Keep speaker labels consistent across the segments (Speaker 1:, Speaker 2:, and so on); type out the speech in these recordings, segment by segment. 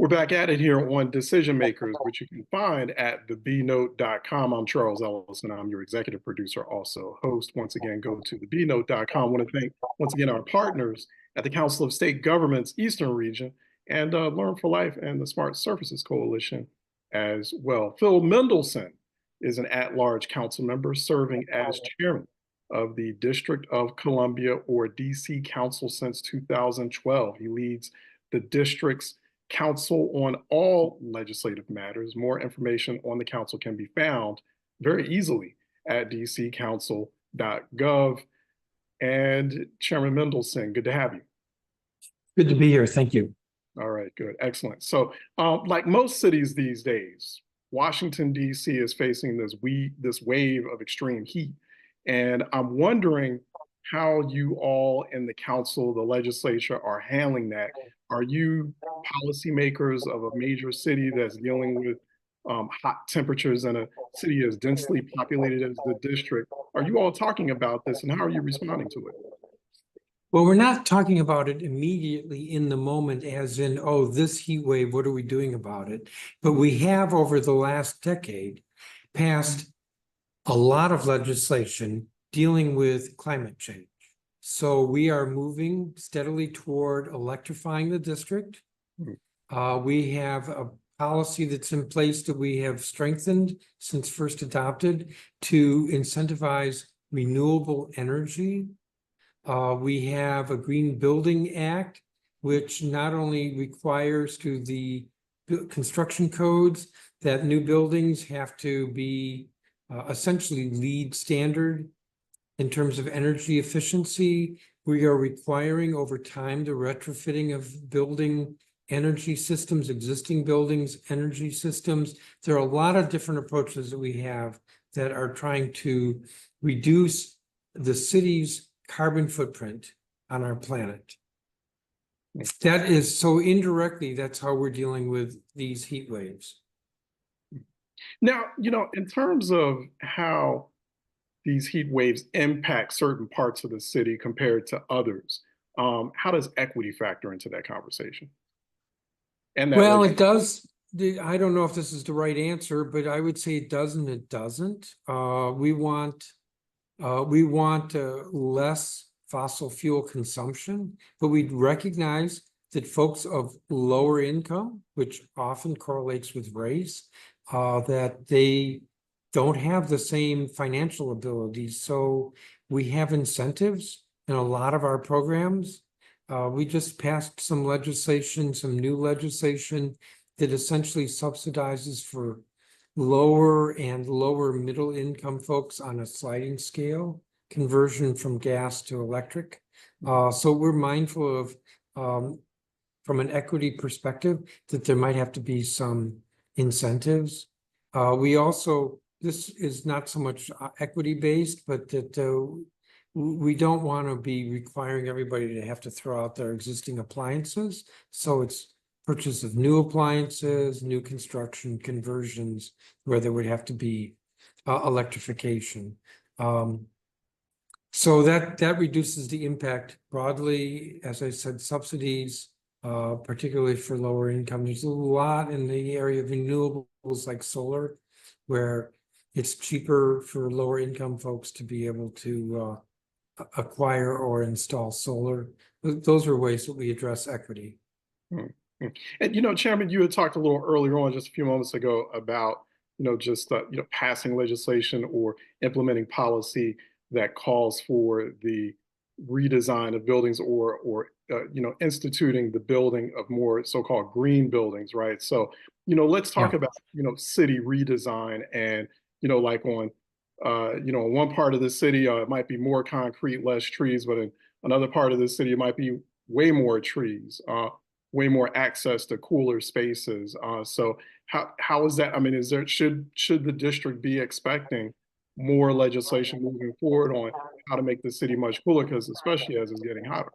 Speaker 1: We're back at it here on Decision Makers, which you can find at thebnote.com. I'm Charles Ellison. I'm your executive producer, also host. Once again, go to thebnote.com. I want to thank, once again, our partners at the Council of State Governments Eastern Region and Learn for Life and the Smart Surfaces Coalition as well. Phil Mendelson is an at-large council member serving as chairman of the District of Columbia, or DC Council, since 2012. He leads the district's council on all legislative matters. More information on the council can be found very easily at dccouncil.gov. And Chairman Mendelson, good to have you.
Speaker 2: Good to be here. Thank you.
Speaker 1: All right, good. Excellent. So like most cities these days, Washington, D.C. is facing this wave of extreme heat. And I'm wondering how you all in the council, the legislature, are handling that. Are you policymakers of a major city that's dealing with hot temperatures in a city as densely populated as the district? Are you all talking about this, and how are you responding to it?
Speaker 2: Well, we're not talking about it immediately in the moment as in, oh, this heat wave, what are we doing about it? But we have, over the last decade, passed a lot of legislation dealing with climate change. So we are moving steadily toward electrifying the district. We have a policy that's in place that we have strengthened since first adopted to incentivize renewable energy. We have a Green Building Act, which not only requires to the construction codes that new buildings have to be essentially LEED standard in terms of energy efficiency. We are requiring over time the retrofitting of building energy systems, existing buildings, energy systems. There are a lot of different approaches that we have that are trying to reduce the city's carbon footprint on our planet. That is, so indirectly, that's how we're dealing with these heat waves.
Speaker 1: Now, in terms of how these heat waves impact certain parts of the city compared to others, how does equity factor into that conversation? And
Speaker 2: well, it does. I don't know if this is the right answer, but I would say it does and it doesn't. We want less fossil fuel consumption, but we recognize that folks of lower income, which often correlates with race, that they don't have the same financial abilities. So we have incentives in a lot of our programs. We just passed some legislation, some new legislation that essentially subsidizes for lower and lower middle income folks on a sliding scale, conversion from gas to electric. So we're mindful of, from an equity perspective, that there might have to be some incentives. We also, this is not so much equity based, but that we don't want to be requiring everybody to have to throw out their existing appliances. So it's purchase of new appliances, new construction, conversions, where there would have to be electrification. So that reduces the impact broadly. As I said, subsidies, particularly for lower income. There's a lot in the area of renewables like solar, where it's cheaper for lower income folks to be able to acquire or install solar. Those are ways that we address equity.
Speaker 1: And, Chairman, you had talked a little earlier on, just a few moments ago, about, just, passing legislation or implementing policy that calls for the redesign of buildings or instituting the building of more so-called green buildings, right? So, let's talk about, city redesign and, like on, one part of the city, it might be more concrete, less trees, but in another part of the city, it might be way more trees, way more access to cooler spaces. So how is that? I mean, should the district be expecting more legislation moving forward on how to make the city much cooler, because especially as it's getting hotter?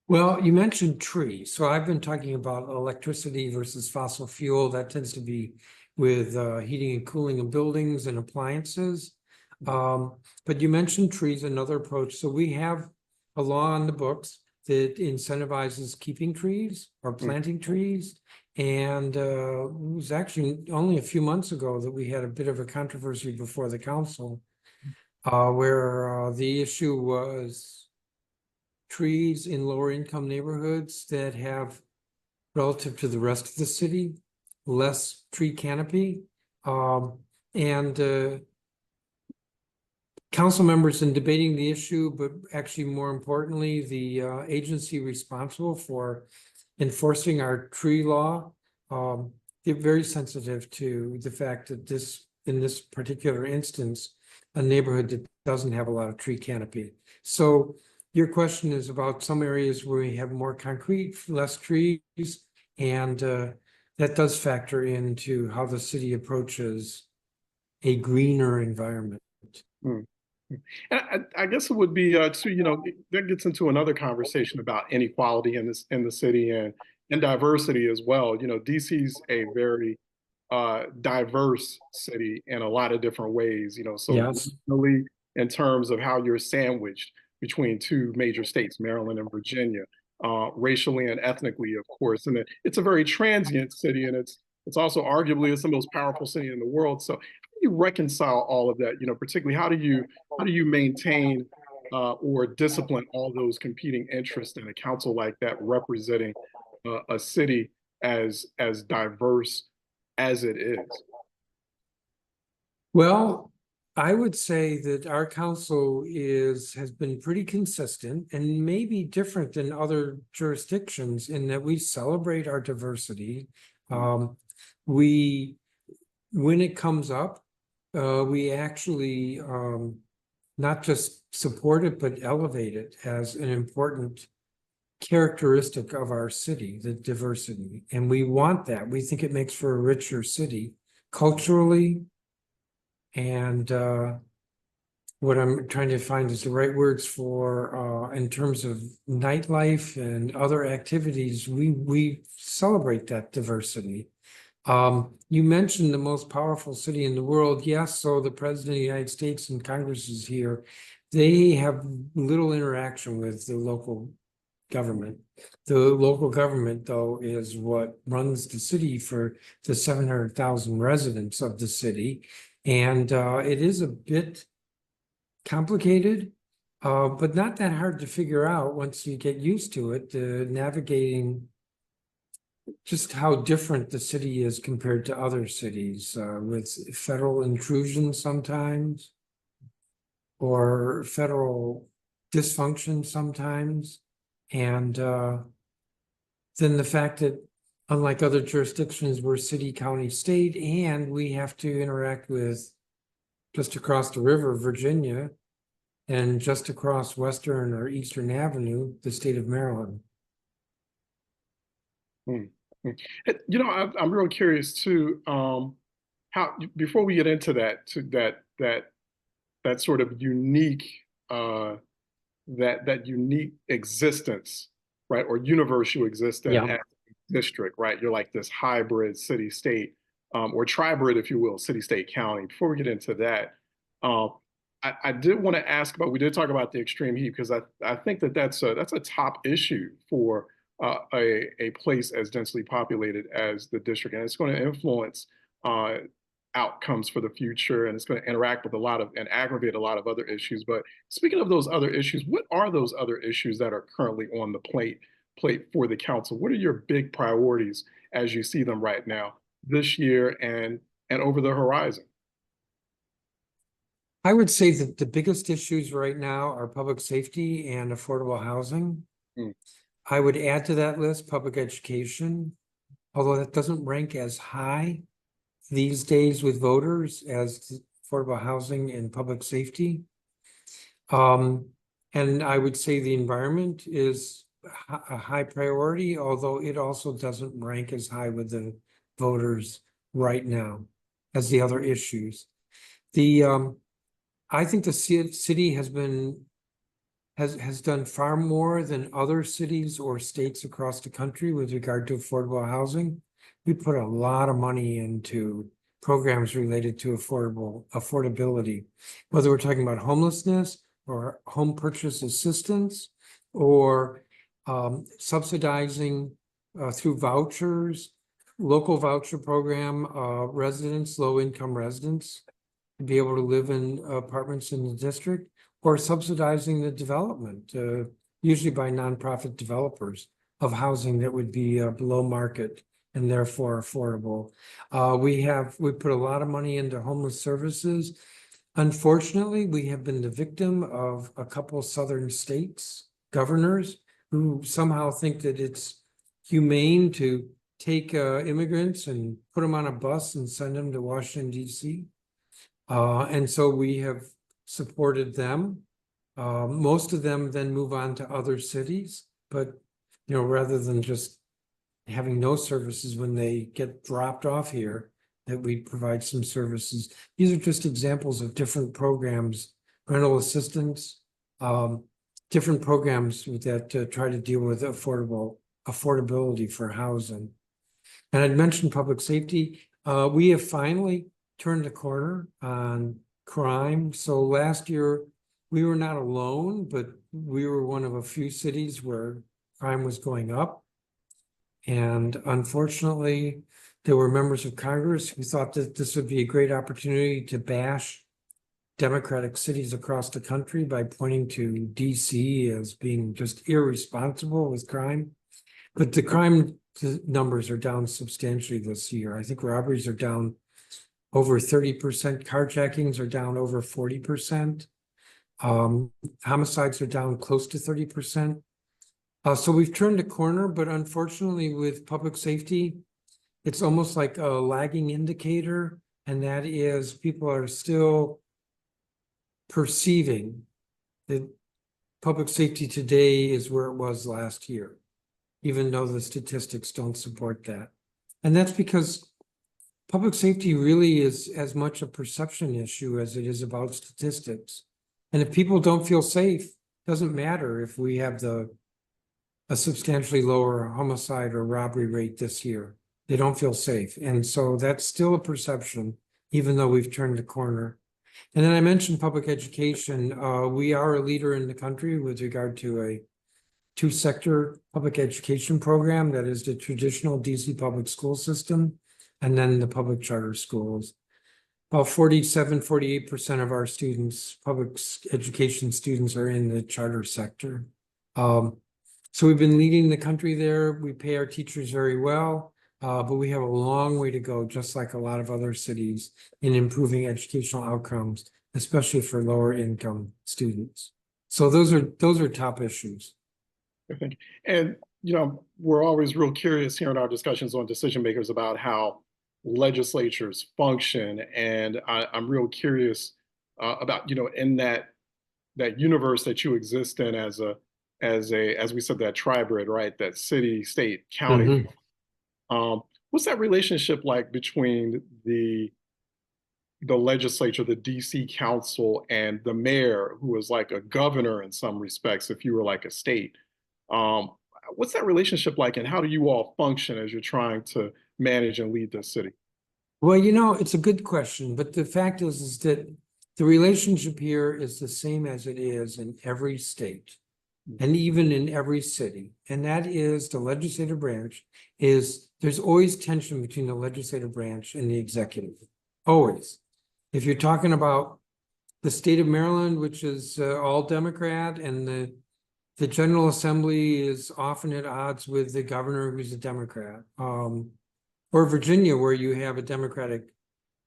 Speaker 2: Well, you mentioned trees. So I've been talking about electricity versus fossil fuel. That tends to be with heating and cooling of buildings and appliances. But you mentioned trees, another approach. So we have a law on the books that incentivizes keeping trees or planting trees. And it was actually only a few months ago that we had a bit of a controversy before the council where the issue was trees in lower income neighborhoods that have, relative to the rest of the city, less tree canopy. And council members in debating the issue, but actually more importantly, the agency responsible for enforcing our tree law, they're very sensitive to the fact that in this particular instance, a neighborhood that doesn't have a lot of tree canopy. So your question is about some areas where we have more concrete, less trees, and that does factor into how the city approaches a greener environment.
Speaker 1: Mm. And I guess it would be too, that gets into another conversation about inequality in the city and diversity as well. DC's a very diverse city in a lot of different ways, so
Speaker 2: Yes.
Speaker 1: really in terms of how you're sandwiched between two major states, Maryland and Virginia, racially and ethnically, of course. And it's a very transient city, and it's also arguably it's the most powerful city in the world. So how do you reconcile all of that? Particularly how do you maintain or discipline all those competing interests in a council like that representing a city as diverse as it is?
Speaker 2: Well, I would say that our council has been pretty consistent and maybe different than other jurisdictions in that we celebrate our diversity. When it comes up, we actually not just support it, but elevate it as an important characteristic of our city, the diversity. And we want that. We think it makes for a richer city culturally. And what I'm trying to find is the right words for in terms of nightlife and other activities, we celebrate that diversity. You mentioned the most powerful city in the world. Yes, so the President of the United States and Congress is here. They have little interaction with the local government. The local government, though, is what runs the city for the 700,000 residents of the city. And it is a bit complicated, but not that hard to figure out once you get used to it, navigating just how different the city is compared to other cities with federal intrusion sometimes or federal dysfunction sometimes. And then the fact that unlike other jurisdictions, we're city, county, state, and we have to interact with just across the river, Virginia, and just across Western or Eastern Avenue, the state of Maryland.
Speaker 1: Mm. I'm real curious too. How before we get into that sort of unique that unique existence, right, or universe you exist in
Speaker 2: Yeah.
Speaker 1: as a district, right? You're like this hybrid city-state, or tribrid, if you will, city-state county. Before we get into that, um, I did want to ask about. We did talk about the extreme heat because I think that's a top issue for a place as densely populated as the district, and it's going to influence outcomes for the future, and it's going to interact with a lot of and aggravate a lot of other issues. But speaking of those other issues, what are those other issues that are currently on the plate for the council? What are your big priorities as you see them right now this year and over the horizon?
Speaker 2: I would say that the biggest issues right now are public safety and affordable housing.
Speaker 1: Mm.
Speaker 2: I would add to that list public education, although that doesn't rank as high these days with voters as affordable housing and public safety. And I would say the environment is a high priority, although it also doesn't rank as high with the voters right now as the other issues. I think the city has done far more than other cities or states across the country with regard to affordable housing. We put a lot of money into programs related to affordability, whether we're talking about homelessness or home purchase assistance or subsidizing through vouchers, local voucher program, residents, low-income residents to be able to live in apartments in the district, or subsidizing the development, usually by nonprofit developers of housing that would be below market and therefore affordable. We put a lot of money into homeless services. Unfortunately, we have been the victim of a couple southern states, governors, who somehow think that it's humane to take immigrants and put them on a bus and send them to Washington, D.C. And so we have supported them. Most of them then move on to other cities, but rather than just having no services when they get dropped off here, that we provide some services. These are just examples of different programs, rental assistance, different programs that try to deal with affordability for housing. And I'd mentioned public safety. We have finally turned the corner on crime. So last year, we were not alone, but we were one of a few cities where crime was going up. And unfortunately, there were members of Congress who thought that this would be a great opportunity to bash Democratic cities across the country by pointing to DC as being just irresponsible with crime. But the crime numbers are down substantially this year. I think robberies are down over 30%, carjackings are down over 40%. Homicides are down close to 30%. So we've turned a corner, but unfortunately with public safety, it's almost like a lagging indicator, and that is people are still perceiving that public safety today is where it was last year, even though the statistics don't support that. And that's because public safety really is as much a perception issue as it is about statistics. And if people don't feel safe, it doesn't matter if we have a substantially lower homicide or robbery rate this year. They don't feel safe. And so that's still a perception, even though we've turned the corner. And then I mentioned public education. We are a leader in the country with regard to a two-sector public education program that is the traditional DC public school system, and then the public charter schools. About 48% of our students, public education students, are in the charter sector. So we've been leading the country there. We pay our teachers very well, but we have a long way to go, just like a lot of other cities, in improving educational outcomes, especially for lower income students. So those are top issues.
Speaker 1: I think, and we're always real curious here in our discussions on decision makers about how legislatures function, and I'm real curious about in that universe that you exist in as we said, that tribrid, right? That city, state, county. What's that relationship like between the legislature, the DC council, and the mayor, who is like a governor in some respects, if you were like a state? What's that relationship like, and how do you all function as you're trying to manage and lead the city?
Speaker 2: Well, it's a good question, but the fact is that the relationship here is the same as it is in every state and even in every city. And that is the legislative branch there's always tension between the legislative branch and the executive, always. If you're talking about the state of Maryland, which is all Democrat, and the General Assembly is often at odds with the governor, who's a Democrat, or Virginia, where you have a Democratic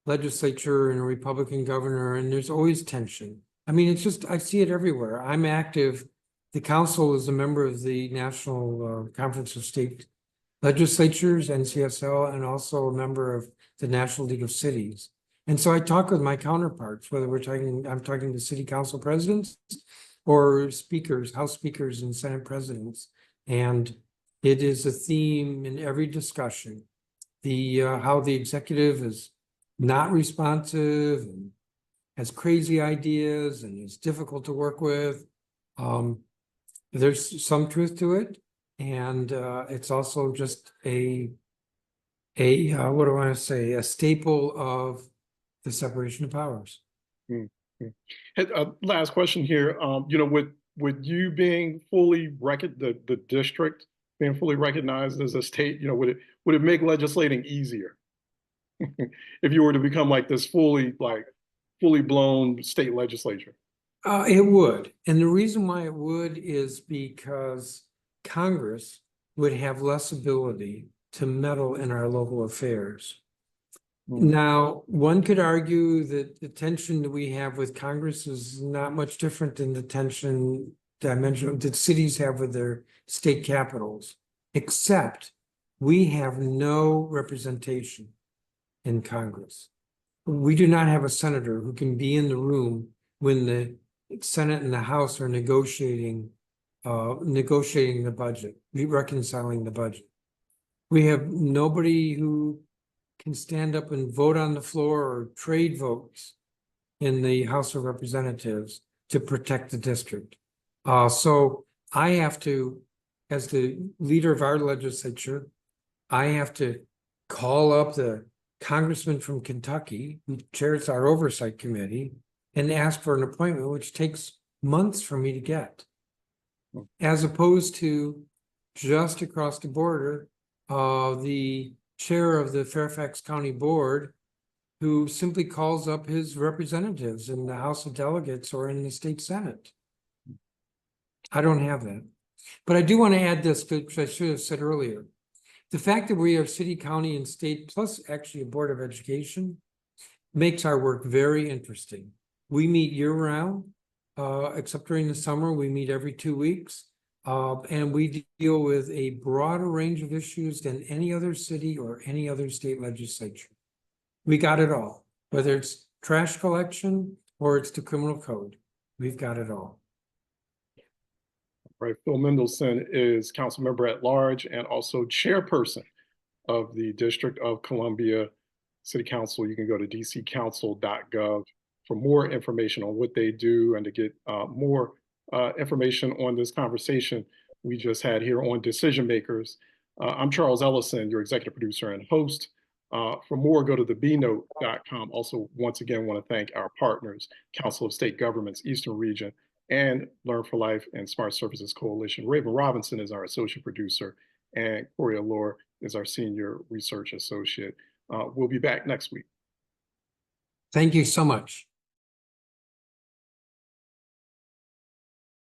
Speaker 2: legislature and a Republican governor, and there's always tension. I mean, it's just, I see it everywhere. I'm active. The council is a member of the National Conference of State Legislatures, NCSL, and also a member of the National League of Cities. And so I talk with my counterparts, whether I'm talking to city council presidents or speakers, House speakers and Senate presidents. And it is a theme in every discussion. How the executive is not responsive and has crazy ideas and is difficult to work with. There's some truth to it, and it's also just a what do I want to say, a staple of the separation of powers.
Speaker 1: Mm-hmm. Last question here. With would you being fully the district being fully recognized as a state, would it make legislating easier if you were to become like this fully blown state legislature?
Speaker 2: It would. And the reason why it would is because Congress would have less ability to meddle in our local affairs. Now, one could argue that the tension that we have with Congress is not much different than the tension that I mentioned that cities have with their state capitals, except we have no representation in Congress. We do not have a senator who can be in the room when the Senate and the House are negotiating the budget, reconciling the budget. We have nobody who can stand up and vote on the floor or trade votes in the House of Representatives to protect the district. So I have to, as the leader of our legislature, I have to call up the congressman from Kentucky who chairs our oversight committee and ask for an appointment, which takes months for me to get, as opposed to just across the border, the chair of the Fairfax County Board, who simply calls up his representatives in the House of Delegates or in the state Senate. I don't have that. But I do want to add this, which I should have said earlier. The fact that we have city, county, and state, plus actually a Board of Education, makes our work very interesting. We meet year-round, except during the summer, we meet every 2 weeks. And we deal with a broader range of issues than any other city or any other state legislature. We got it all, whether it's trash collection or it's the criminal code. We've got it all.
Speaker 1: Right. Phil Mendelson is council member at large and also chairperson of the District of Columbia City Council. You can go to dccouncil.gov for more information on what they do and to get more information on this conversation we just had here on Decision Makers. I'm Charles Ellison, your executive producer and host. For more, go to thebnote.com. Also, once again, want to thank our partners, Council of State Governments, Eastern Region, and Learn for Life and Smart Services Coalition. Raven Robinson is our associate producer, and Corey Allure is our senior research associate. We'll be back next week.
Speaker 2: Thank you so much.